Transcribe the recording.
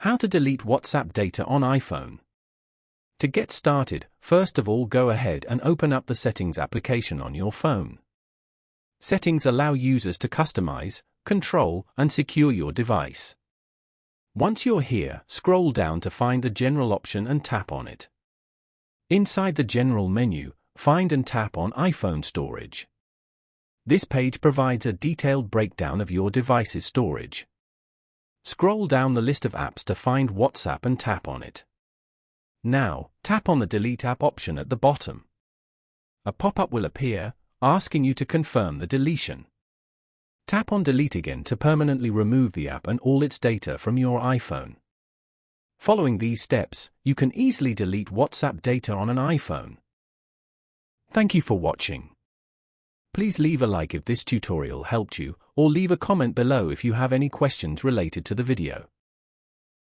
How to delete WhatsApp data on iPhone. To get started, first of all go ahead and open up the Settings application on your phone. Settings allow users to customize, control, and secure your device. Once you're here, scroll down to find the General option and tap on it. Inside the General menu, find and tap on iPhone storage. This page provides a detailed breakdown of your device's storage. Scroll down the list of apps to find WhatsApp and tap on it. Now, tap on the Delete App option at the bottom. A pop-up will appear, asking you to confirm the deletion. Tap on Delete again to permanently remove the app and all its data from your iPhone. Following these steps, you can easily delete WhatsApp data on an iPhone. Thank you for watching. Please leave a like if this tutorial helped you, or leave a comment below if you have any questions related to the video.